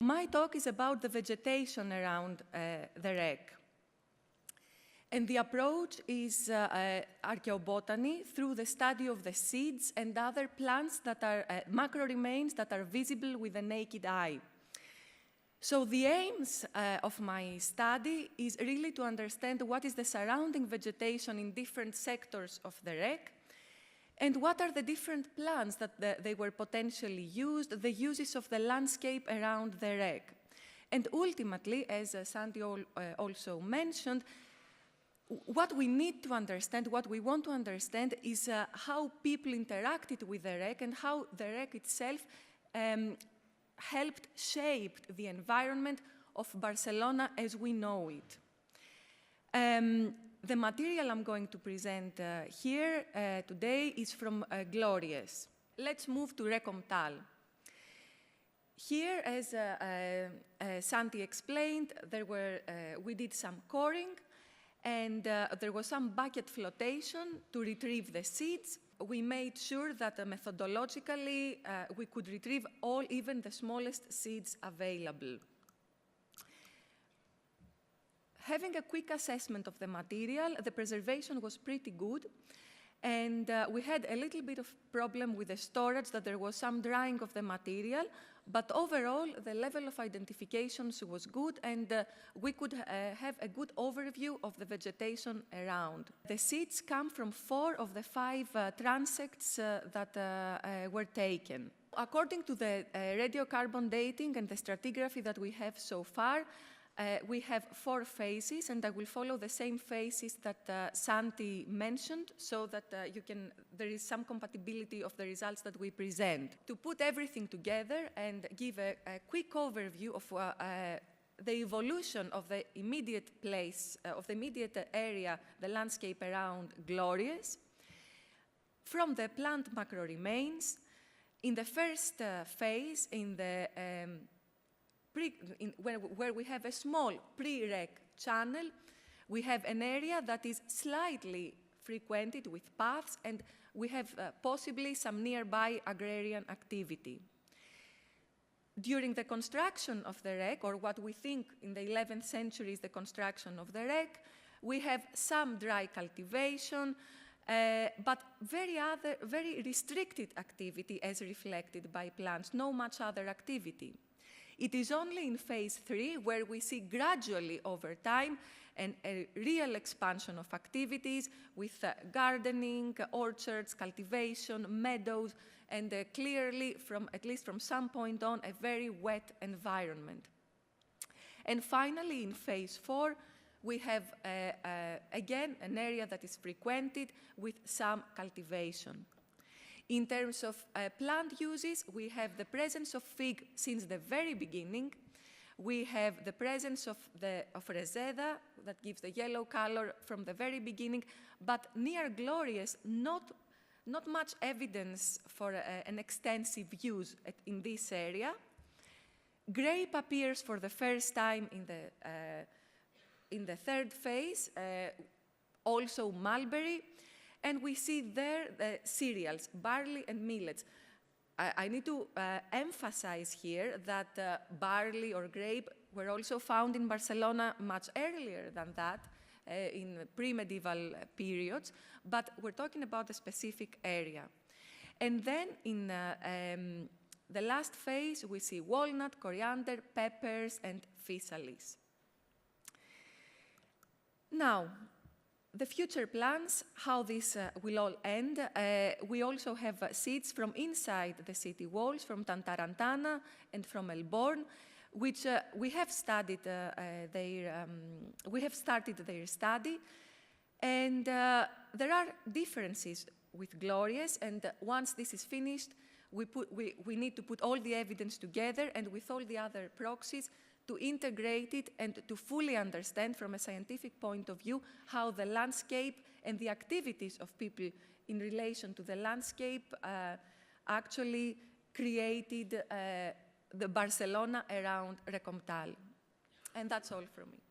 My talk is about the vegetation around the REC. And the approach is archaeobotany through the study of the seeds and other plants that are macro remains that are visible with the naked eye. So the aims of my study is really to understand what is the surrounding vegetation in different sectors of the REC, and what are the different plants that they were potentially used, the uses of the landscape around the REC. And ultimately, as Santi also mentioned, what we need to understand, what we want to understand is how people interacted with the REC and how the REC itself helped shape the environment of Barcelona as we know it. The material I'm going to present here today is from Glorious. Let's move to Recomtal. Here, as Santi explained, we did some coring, and there was some bucket flotation to retrieve the seeds. We made sure that methodologically we could retrieve even the smallest seeds available. Having a quick assessment of the material, the preservation was pretty good, and we had a little bit of problem with the storage, that there was some drying of the material, but overall the level of identifications was good, and we could have a good overview of the vegetation around. The seeds come from 4 of the 5 transects that were taken. According to the radiocarbon dating and the stratigraphy that we have so far, we have 4 phases, and I will follow the same phases that Santi mentioned, so that there is some compatibility of the results that we present. To put everything together and give a quick overview of the evolution of the immediate place, of the immediate area, the landscape around Glorious, from the plant macro remains, in the first phase, in the where we have a small pre-REC channel, we have an area that is slightly frequented with paths, and we have possibly some nearby agrarian activity. During the construction of the REC, or what we think in the 11th century is the construction of the REC, we have some dry cultivation, but very restricted activity as reflected by plants, no much other activity. It is only in phase 3 where we see gradually over time a real expansion of activities with gardening, orchards, cultivation, meadows, and clearly, at least from some point on, a very wet environment. And finally, in phase 4, we have, again, an area that is frequented with some cultivation. In terms of plant uses, we have the presence of fig since the very beginning. We have the presence of Reseda, that gives the yellow color from the very beginning, but near Glorious, not much evidence for an extensive use in this area. Grape appears for the first time in the 3rd phase, also mulberry. And we see there the cereals, barley and millets. I need to emphasize here that barley or grape were also found in Barcelona much earlier than that, in pre-medieval periods, but we're talking about a specific area. And then in the last phase, we see walnut, coriander, peppers, and physalis. Now, the future plans, how this will all end. We also have seeds from inside the city walls, from Tantarantana and from Elborn, which we have studied we have started their study, and there are differences with Glorious, and once this is finished, we need to put all the evidence together, and with all the other proxies, to integrate it and to fully understand from a scientific point of view how the landscape and the activities of people in relation to the landscape actually created the Barcelona around Recomtal. And that's all from me.